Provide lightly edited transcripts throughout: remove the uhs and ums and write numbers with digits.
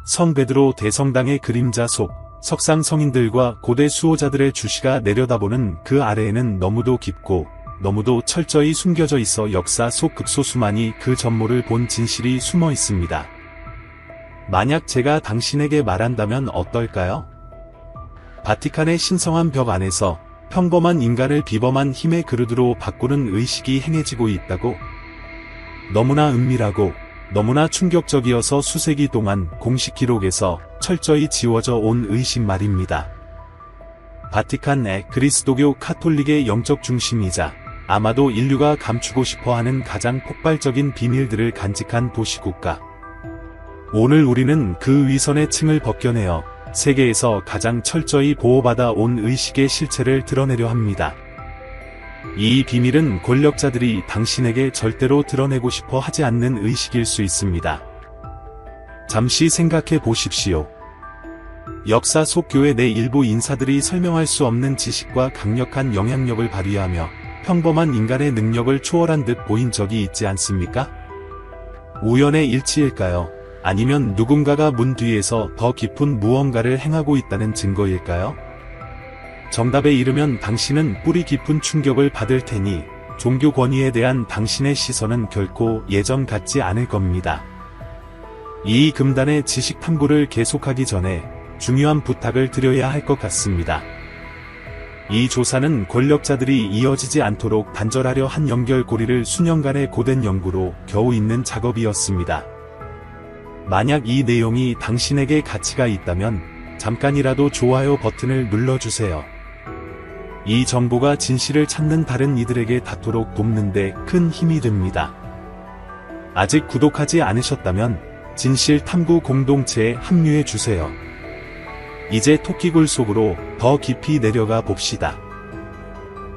성 베드로 대성당의 그림자 속 석상 성인들과 고대 수호자들의 주시가 내려다보는 그 아래에는 너무도 깊고 너무도 철저히 숨겨져 있어 역사 속 극소수만이 그 전모를 본 진실이 숨어 있습니다. 만약 제가 당신에게 말한다면 어떨까요? 바티칸의 신성한 벽 안에서 평범한 인간을 비범한 힘의 그릇으로 바꾸는 의식이 행해지고 있다고? 너무나 은밀하고 너무나 충격적이어서 수세기 동안 공식 기록에서 철저히 지워져 온 의식 말입니다. 바티칸의 그리스도교 카톨릭의 영적 중심이자 아마도 인류가 감추고 싶어하는 가장 폭발적인 비밀들을 간직한 도시국가. 오늘 우리는 그 위선의 층을 벗겨내어 세계에서 가장 철저히 보호받아 온 의식의 실체를 드러내려 합니다. 이 비밀은 권력자들이 당신에게 절대로 드러내고 싶어 하지 않는 의식일 수 있습니다. 잠시 생각해 보십시오. 역사 속 교회 내 일부 인사들이 설명할 수 없는 지식과 강력한 영향력을 발휘하며 평범한 인간의 능력을 초월한 듯 보인 적이 있지 않습니까? 우연의 일치일까요? 아니면 누군가가 문 뒤에서 더 깊은 무언가를 행하고 있다는 증거일까요? 정답에 이르면 당신은 뿌리 깊은 충격을 받을 테니 종교 권위에 대한 당신의 시선은 결코 예전 같지 않을 겁니다. 이 금단의 지식 탐구를 계속하기 전에 중요한 부탁을 드려야 할 것 같습니다. 이 조사는 권력자들이 이어지지 않도록 단절하려 한 연결고리를 수년간의 고된 연구로 겨우 잇는 작업이었습니다. 만약 이 내용이 당신에게 가치가 있다면 잠깐이라도 좋아요 버튼을 눌러주세요. 이 정보가 진실을 찾는 다른 이들에게 닿도록 돕는데 큰 힘이 됩니다. 아직 구독하지 않으셨다면 진실 탐구 공동체에 합류해 주세요. 이제 토끼굴 속으로 더 깊이 내려가 봅시다.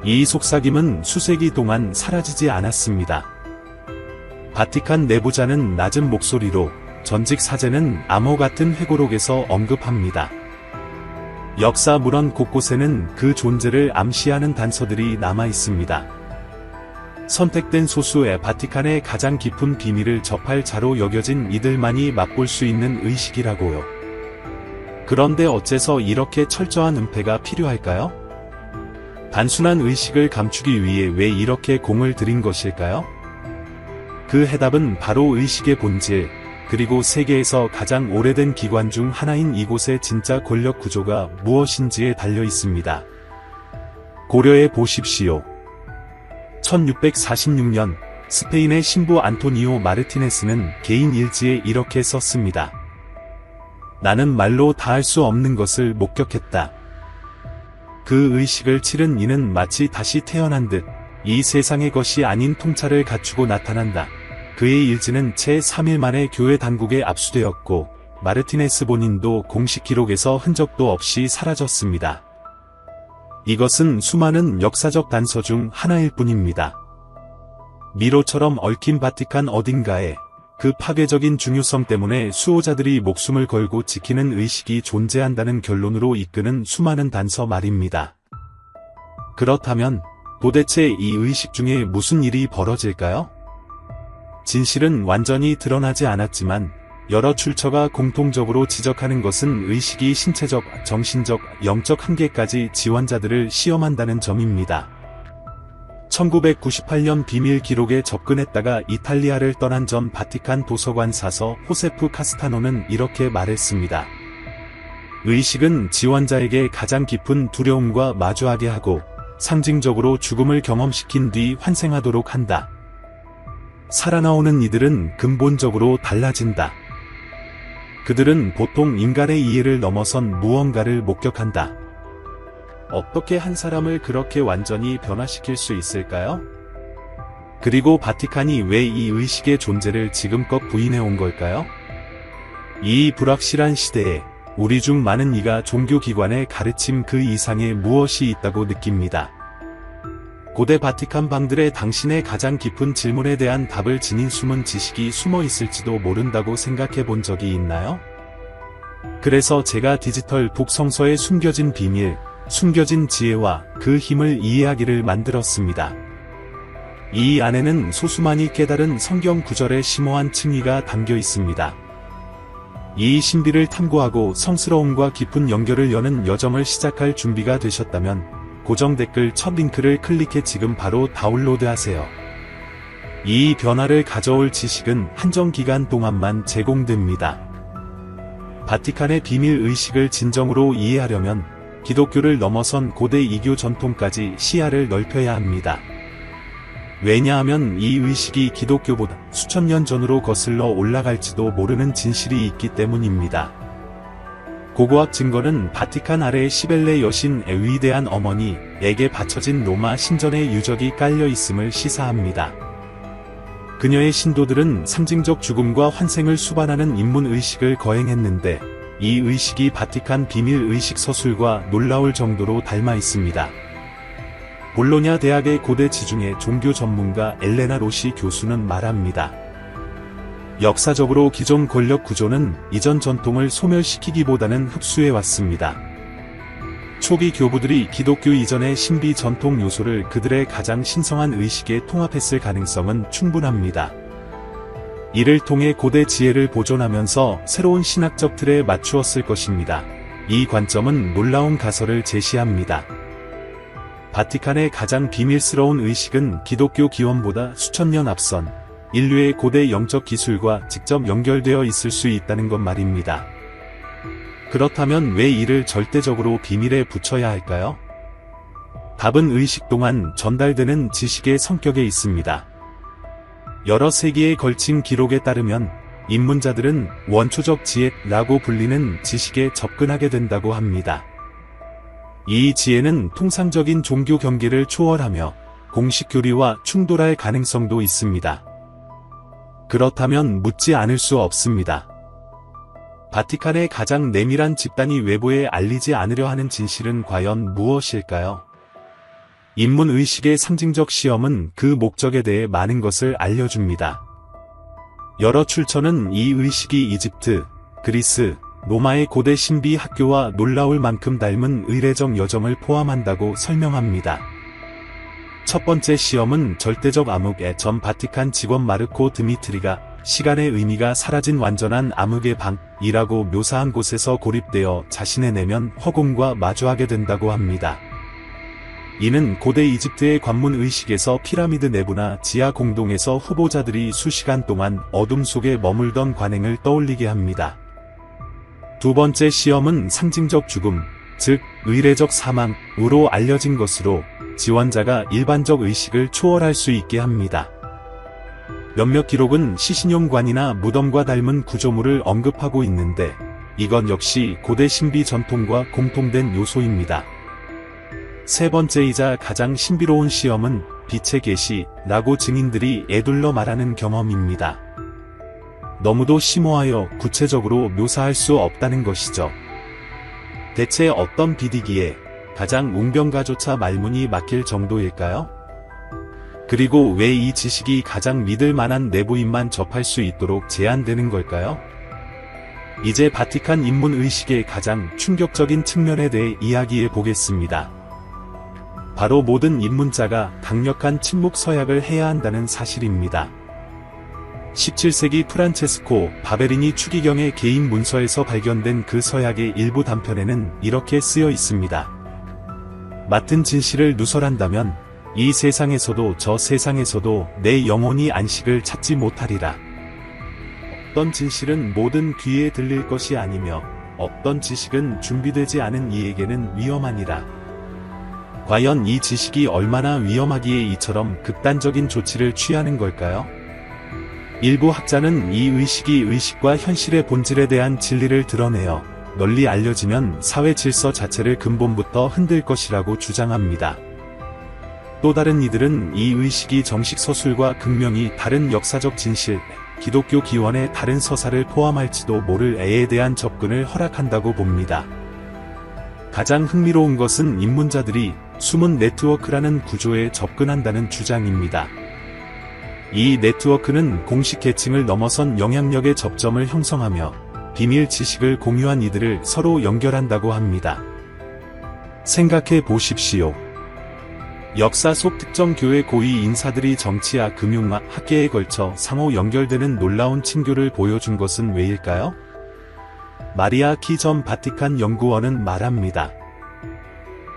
이 속삭임은 수세기 동안 사라지지 않았습니다. 바티칸 내부자는 낮은 목소리로 전직 사제는 암호 같은 회고록에서 언급합니다. 역사 물원 곳곳에는 그 존재를 암시하는 단서들이 남아 있습니다. 선택된 소수의 바티칸의 가장 깊은 비밀을 접할 자로 여겨진 이들만이 맛볼 수 있는 의식이라고요. 그런데 어째서 이렇게 철저한 은폐가 필요할까요? 단순한 의식을 감추기 위해 왜 이렇게 공을 들인 것일까요? 그 해답은 바로 의식의 본질, 그리고 세계에서 가장 오래된 기관 중 하나인 이곳의 진짜 권력 구조가 무엇인지에 달려 있습니다. 고려해 보십시오. 1646년 스페인의 신부 안토니오 마르티네스는 개인 일지에 이렇게 썼습니다. 나는 말로 다할 수 없는 것을 목격했다. 그 의식을 치른 이는 마치 다시 태어난 듯 이 세상의 것이 아닌 통찰을 갖추고 나타난다. 그의 일지는 채 3일 만에 교회 당국에 압수되었고 마르티네스 본인도 공식 기록에서 흔적도 없이 사라졌습니다. 이것은 수많은 역사적 단서 중 하나일 뿐입니다. 미로처럼 얽힌 바티칸 어딘가에 그 파괴적인 중요성 때문에 수호자들이 목숨을 걸고 지키는 의식이 존재한다는 결론으로 이끄는 수많은 단서 말입니다. 그렇다면 도대체 이 의식 중에 무슨 일이 벌어질까요? 진실은 완전히 드러나지 않았지만 여러 출처가 공통적으로 지적하는 것은 의식이 신체적, 정신적, 영적 한계까지 지원자들을 시험한다는 점입니다. 1998년 비밀 기록에 접근했다가 이탈리아를 떠난 전 바티칸 도서관 사서 호세프 카스타노는 이렇게 말했습니다. 의식은 지원자에게 가장 깊은 두려움과 마주하게 하고 상징적으로 죽음을 경험시킨 뒤 환생하도록 한다. 살아나오는 이들은 근본적으로 달라진다. 그들은 보통 인간의 이해를 넘어선 무언가를 목격한다. 어떻게 한 사람을 그렇게 완전히 변화시킬 수 있을까요? 그리고 바티칸이 왜 이 의식의 존재를 지금껏 부인해온 걸까요? 이 불확실한 시대에 우리 중 많은 이가 종교기관의 가르침 그 이상에 무엇이 있다고 느낍니다. 고대 바티칸 방들의 당신의 가장 깊은 질문에 대한 답을 지닌 숨은 지식이 숨어 있을지도 모른다고 생각해 본 적이 있나요? 그래서 제가 디지털 북 성서의 숨겨진 비밀, 숨겨진 지혜와 그 힘을 이해하기를 만들었습니다. 이 안에는 소수만이 깨달은 성경 구절의 심오한 층위가 담겨 있습니다. 이 신비를 탐구하고 성스러움과 깊은 연결을 여는 여정을 시작할 준비가 되셨다면 고정 댓글 첫 링크를 클릭해 지금 바로 다운로드하세요. 이 변화를 가져올 지식은 한정 기간 동안만 제공됩니다. 바티칸의 비밀 의식을 진정으로 이해하려면 기독교를 넘어선 고대 이교 전통까지 시야를 넓혀야 합니다. 왜냐하면 이 의식이 기독교보다 수천 년 전으로 거슬러 올라갈지도 모르는 진실이 있기 때문입니다. 고고학 증거는 바티칸 아래의 시벨레 여신의 위대한 어머니에게 바쳐진 로마 신전의 유적이 깔려 있음을 시사합니다. 그녀의 신도들은 상징적 죽음과 환생을 수반하는 인문의식을 거행했는데 이 의식이 바티칸 비밀의식 서술과 놀라울 정도로 닮아 있습니다. 볼로냐 대학의 고대 지중해 종교 전문가 엘레나 로시 교수는 말합니다. 역사적으로 기존 권력 구조는 이전 전통을 소멸시키기보다는 흡수해왔습니다. 초기 교부들이 기독교 이전의 신비 전통 요소를 그들의 가장 신성한 의식에 통합했을 가능성은 충분합니다. 이를 통해 고대 지혜를 보존하면서 새로운 신학적 틀에 맞추었을 것입니다. 이 관점은 놀라운 가설을 제시합니다. 바티칸의 가장 비밀스러운 의식은 기독교 기원보다 수천 년 앞선 인류의 고대 영적 기술과 직접 연결되어 있을 수 있다는 것 말입니다. 그렇다면 왜 이를 절대적으로 비밀에 붙여야 할까요? 답은 의식 동안 전달되는 지식의 성격에 있습니다. 여러 세기에 걸친 기록에 따르면 입문자들은 원초적 지혜라고 불리는 지식에 접근하게 된다고 합니다. 이 지혜는 통상적인 종교 경계를 초월하며 공식 교리와 충돌할 가능성도 있습니다. 그렇다면 묻지 않을 수 없습니다. 바티칸의 가장 내밀한 집단이 외부에 알리지 않으려 하는 진실은 과연 무엇일까요? 인문의식의 상징적 시험은 그 목적에 대해 많은 것을 알려줍니다. 여러 출처는 이 의식이 이집트, 그리스, 로마의 고대 신비 학교와 놀라울 만큼 닮은 의례적 여정을 포함한다고 설명합니다. 첫 번째 시험은 절대적 암흑의 전 바티칸 직원 마르코 드미트리가 시간의 의미가 사라진 완전한 암흑의 방이라고 묘사한 곳에서 고립되어 자신의 내면 허공과 마주하게 된다고 합니다. 이는 고대 이집트의 관문 의식에서 피라미드 내부나 지하 공동에서 후보자들이 수시간 동안 어둠 속에 머물던 관행을 떠올리게 합니다. 두 번째 시험은 상징적 죽음, 즉 의례적 사망으로 알려진 것으로 지원자가 일반적 의식을 초월할 수 있게 합니다. 몇몇 기록은 시신용관이나 무덤과 닮은 구조물을 언급하고 있는데 이건 역시 고대 신비 전통과 공통된 요소입니다. 세 번째이자 가장 신비로운 시험은 빛의 계시라고 증인들이 에둘러 말하는 경험입니다. 너무도 심오하여 구체적으로 묘사할 수 없다는 것이죠. 대체 어떤 빛이기에 가장 웅변가조차 말문이 막힐 정도일까요? 그리고 왜 이 지식이 가장 믿을 만한 내부인만 접할 수 있도록 제한되는 걸까요? 이제 바티칸 인문의식의 가장 충격적인 측면에 대해 이야기해 보겠습니다. 바로 모든 입문자가 강력한 침묵 서약을 해야 한다는 사실입니다. 17세기 프란체스코 바베리니 추기경의 개인 문서에서 발견된 그 서약의 일부 단편에는 이렇게 쓰여 있습니다. 맡은 진실을 누설한다면 이 세상에서도 저 세상에서도 내 영혼이 안식을 찾지 못하리라. 어떤 진실은 모든 귀에 들릴 것이 아니며 어떤 지식은 준비되지 않은 이에게는 위험하니라. 과연 이 지식이 얼마나 위험하기에 이처럼 극단적인 조치를 취하는 걸까요? 일부 학자는 이 의식이 의식과 현실의 본질에 대한 진리를 드러내어 널리 알려지면 사회 질서 자체를 근본부터 흔들 것이라고 주장합니다. 또 다른 이들은 이 의식이 정식 서술과 극명히 다른 역사적 진실, 기독교 기원의 다른 서사를 포함할지도 모를 애에 대한 접근을 허락한다고 봅니다. 가장 흥미로운 것은 입문자들이 숨은 네트워크라는 구조에 접근한다는 주장입니다. 이 네트워크는 공식 계층을 넘어선 영향력의 접점을 형성하며 비밀 지식을 공유한 이들을 서로 연결한다고 합니다. 생각해 보십시오. 역사 속 특정 교회 고위 인사들이 정치와 금융과 학계에 걸쳐 상호 연결되는 놀라운 친교를 보여준 것은 왜일까요? 마리아 키 전 바티칸 연구원은 말합니다.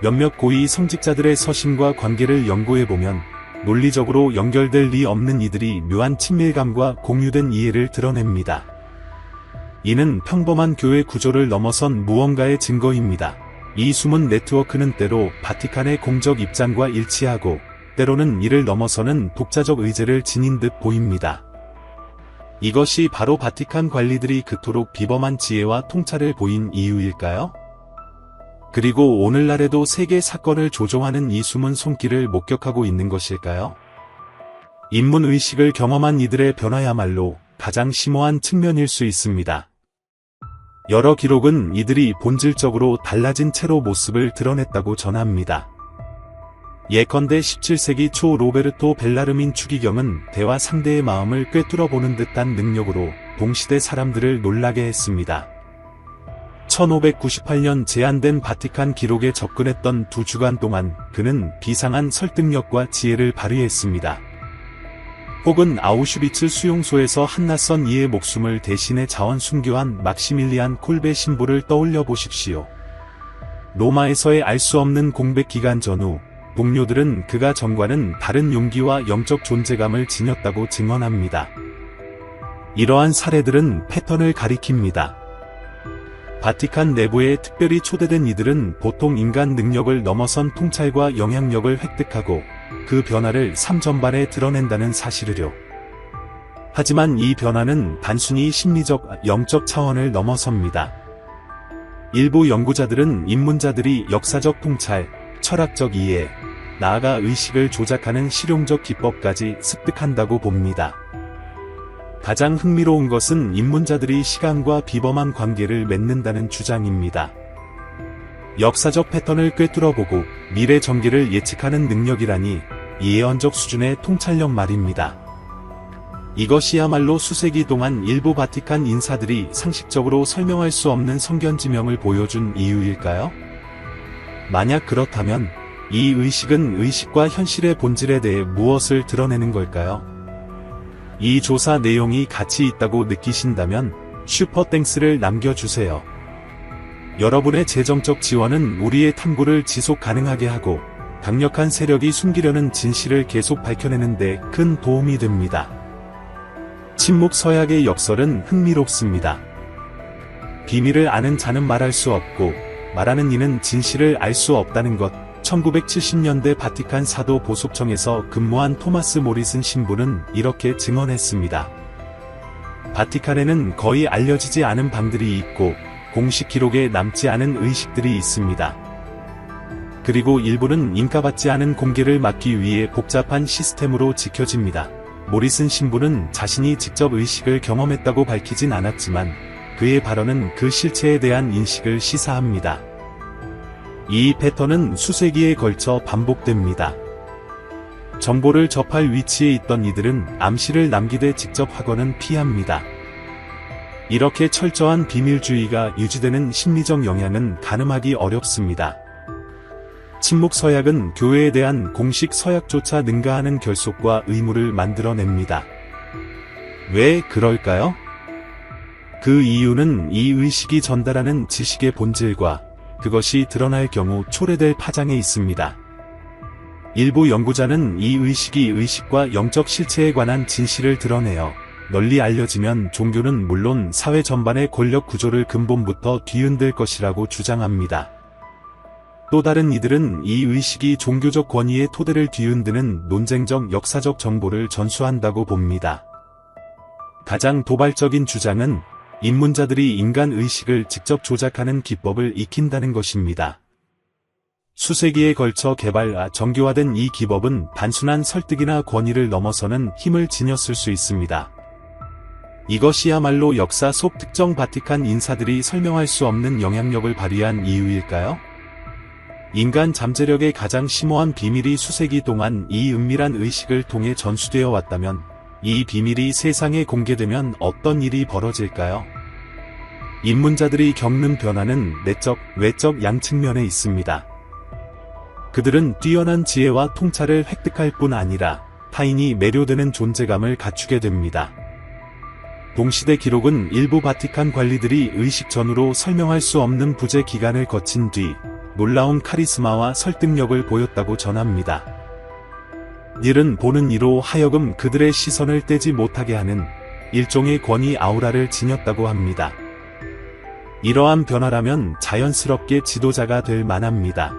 몇몇 고위 성직자들의 서신과 관계를 연구해보면 논리적으로 연결될 리 없는 이들이 묘한 친밀감과 공유된 이해를 드러냅니다. 이는 평범한 교회 구조를 넘어선 무언가의 증거입니다. 이 숨은 네트워크는 때로 바티칸의 공적 입장과 일치하고 때로는 이를 넘어서는 독자적 의제를 지닌 듯 보입니다. 이것이 바로 바티칸 관리들이 그토록 비범한 지혜와 통찰을 보인 이유일까요? 그리고 오늘날에도 세계 사건을 조종하는 이 숨은 손길을 목격하고 있는 것일까요? 인문의식을 경험한 이들의 변화야말로 가장 심오한 측면일 수 있습니다. 여러 기록은 이들이 본질적으로 달라진 채로 모습을 드러냈다고 전합니다. 예컨대 17세기 초 로베르토 벨라르민 추기경은 대화 상대의 마음을 꿰뚫어보는 듯한 능력으로 동시대 사람들을 놀라게 했습니다. 1598년 제한된 바티칸 기록에 접근했던 2주간 동안 그는 비상한 설득력과 지혜를 발휘했습니다. 혹은 아우슈비츠 수용소에서 한낯선 이의 목숨을 대신해 자원 순교한 막시밀리안 콜베 신부를 떠올려 보십시오. 로마에서의 알 수 없는 공백 기간 전후 동료들은 그가 전과는 다른 용기와 영적 존재감을 지녔다고 증언합니다. 이러한 사례들은 패턴을 가리킵니다. 바티칸 내부에 특별히 초대된 이들은 보통 인간 능력을 넘어선 통찰과 영향력을 획득하고 그 변화를 삶 전반에 드러낸다는 사실을요. 하지만 이 변화는 단순히 심리적, 영적 차원을 넘어섭니다. 일부 연구자들은 입문자들이 역사적 통찰, 철학적 이해, 나아가 의식을 조작하는 실용적 기법까지 습득한다고 봅니다. 가장 흥미로운 것은 입문자들이 시간과 비범한 관계를 맺는다는 주장입니다. 역사적 패턴을 꿰뚫어보고 미래 전개를 예측하는 능력이라니 예언적 수준의 통찰력 말입니다. 이것이야말로 수세기 동안 일부 바티칸 인사들이 상식적으로 설명할 수 없는 성견지명을 보여준 이유일까요? 만약 그렇다면 이 의식은 의식과 현실의 본질에 대해 무엇을 드러내는 걸까요? 이 조사 내용이 가치 있다고 느끼신다면 슈퍼땡스를 남겨주세요. 여러분의 재정적 지원은 우리의 탐구를 지속 가능하게 하고 강력한 세력이 숨기려는 진실을 계속 밝혀내는 데 큰 도움이 됩니다. 침묵 서약의 역설은 흥미롭습니다. 비밀을 아는 자는 말할 수 없고 말하는 이는 진실을 알 수 없다는 것. 1970년대 바티칸 사도 보속청에서 근무한 토마스 모리슨 신부는 이렇게 증언했습니다. 바티칸에는 거의 알려지지 않은 방들이 있고 공식 기록에 남지 않은 의식들이 있습니다. 그리고 일부는 인가받지 않은 공개를 막기 위해 복잡한 시스템으로 지켜집니다. 모리슨 신부는 자신이 직접 의식을 경험했다고 밝히진 않았지만 그의 발언은 그 실체에 대한 인식을 시사합니다. 이 패턴은 수세기에 걸쳐 반복됩니다. 정보를 접할 위치에 있던 이들은 암시를 남기되 직접 확언은 피합니다. 이렇게 철저한 비밀주의가 유지되는 심리적 영향은 가늠하기 어렵습니다. 침묵 서약은 교회에 대한 공식 서약조차 능가하는 결속과 의무를 만들어냅니다. 왜 그럴까요? 그 이유는 이 의식이 전달하는 지식의 본질과 그것이 드러날 경우 초래될 파장에 있습니다. 일부 연구자는 이 의식이 의식과 영적 실체에 관한 진실을 드러내어 널리 알려지면 종교는 물론 사회 전반의 권력 구조를 근본부터 뒤흔들 것이라고 주장합니다. 또 다른 이들은 이 의식이 종교적 권위의 토대를 뒤흔드는 논쟁적 역사적 정보를 전수한다고 봅니다. 가장 도발적인 주장은 입문자들이 인간 의식을 직접 조작하는 기법을 익힌다는 것입니다. 수세기에 걸쳐 정교화된 이 기법은 단순한 설득이나 권위를 넘어서는 힘을 지녔을 수 있습니다. 이것이야말로 역사 속 특정 바티칸 인사들이 설명할 수 없는 영향력을 발휘한 이유일까요? 인간 잠재력의 가장 심오한 비밀이 수세기 동안 이 은밀한 의식을 통해 전수되어 왔다면 이 비밀이 세상에 공개되면 어떤 일이 벌어질까요? 입문자들이 겪는 변화는 내적, 외적 양측면에 있습니다. 그들은 뛰어난 지혜와 통찰을 획득할 뿐 아니라 타인이 매료되는 존재감을 갖추게 됩니다. 동시대 기록은 일부 바티칸 관리들이 의식 전후로 설명할 수 없는 부재 기간을 거친 뒤 놀라운 카리스마와 설득력을 보였다고 전합니다. 닐은 보는 이로 하여금 그들의 시선을 떼지 못하게 하는 일종의 권위 아우라를 지녔다고 합니다. 이러한 변화라면 자연스럽게 지도자가 될 만합니다.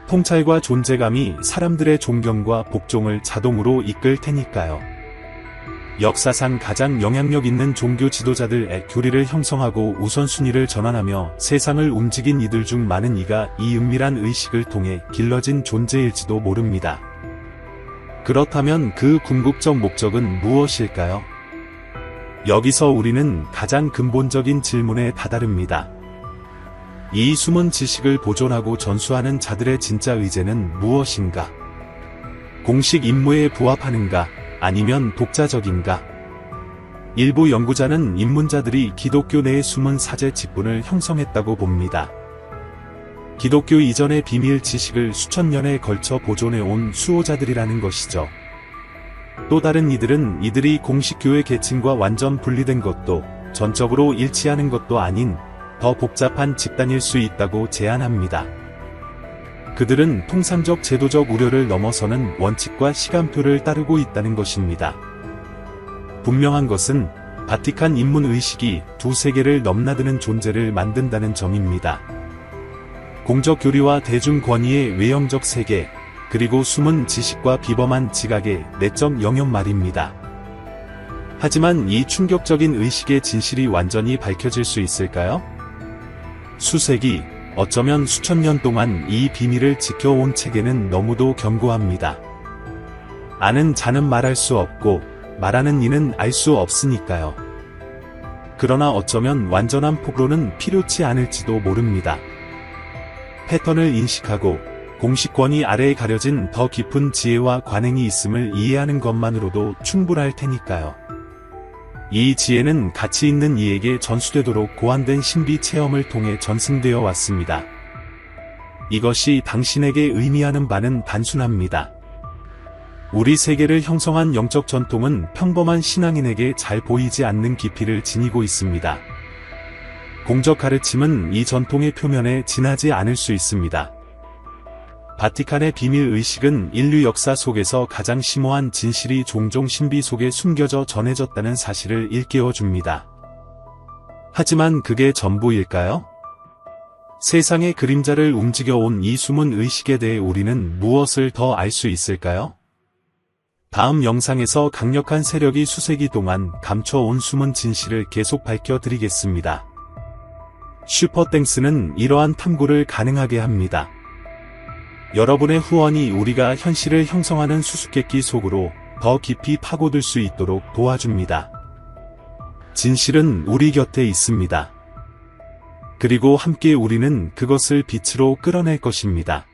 통찰과 존재감이 사람들의 존경과 복종을 자동으로 이끌 테니까요. 역사상 가장 영향력 있는 종교 지도자들의 교리를 형성하고 우선순위를 전환하며 세상을 움직인 이들 중 많은 이가 이 은밀한 의식을 통해 길러진 존재일지도 모릅니다. 그렇다면 그 궁극적 목적은 무엇일까요? 여기서 우리는 가장 근본적인 질문에 다다릅니다. 이 숨은 지식을 보존하고 전수하는 자들의 진짜 의제는 무엇인가? 공식 임무에 부합하는가? 아니면 독자적인가? 일부 연구자는 입문자들이 기독교 내의 숨은 사제 직분을 형성했다고 봅니다. 기독교 이전의 비밀 지식을 수천 년에 걸쳐 보존해온 수호자들이라는 것이죠. 또 다른 이들은 이들이 공식 교회 계층과 완전 분리된 것도 전적으로 일치하는 것도 아닌 더 복잡한 집단일 수 있다고 제안합니다. 그들은 통상적 제도적 우려를 넘어서는 원칙과 시간표를 따르고 있다는 것입니다. 분명한 것은 바티칸 입문 의식이 두 세계를 넘나드는 존재를 만든다는 점입니다. 공적 교리와 대중 권위의 외형적 세계, 그리고 숨은 지식과 비범한 지각의 내적 영역 말입니다. 하지만 이 충격적인 의식의 진실이 완전히 밝혀질 수 있을까요? 수세기, 어쩌면 수천 년 동안 이 비밀을 지켜온 체계는 너무도 견고합니다. 아는 자는 말할 수 없고 말하는 이는 알 수 없으니까요. 그러나 어쩌면 완전한 폭로는 필요치 않을지도 모릅니다. 패턴을 인식하고 공식 권위 아래에 가려진 더 깊은 지혜와 관행이 있음을 이해하는 것만으로도 충분할 테니까요. 이 지혜는 가치 있는 이에게 전수되도록 고안된 신비 체험을 통해 전승되어 왔습니다. 이것이 당신에게 의미하는 바는 단순합니다. 우리 세계를 형성한 영적 전통은 평범한 신앙인에게 잘 보이지 않는 깊이를 지니고 있습니다. 공적 가르침은 이 전통의 표면에 지나지 않을 수 있습니다. 바티칸의 비밀 의식은 인류 역사 속에서 가장 심오한 진실이 종종 신비 속에 숨겨져 전해졌다는 사실을 일깨워 줍니다. 하지만 그게 전부일까요? 세상의 그림자를 움직여온 이 숨은 의식에 대해 우리는 무엇을 더 알 수 있을까요? 다음 영상에서 강력한 세력이 수세기 동안 감춰온 숨은 진실을 계속 밝혀드리겠습니다. 슈퍼땡스는 이러한 탐구를 가능하게 합니다. 여러분의 후원이 우리가 현실을 형성하는 수수께끼 속으로 더 깊이 파고들 수 있도록 도와줍니다. 진실은 우리 곁에 있습니다. 그리고 함께 우리는 그것을 빛으로 끌어낼 것입니다.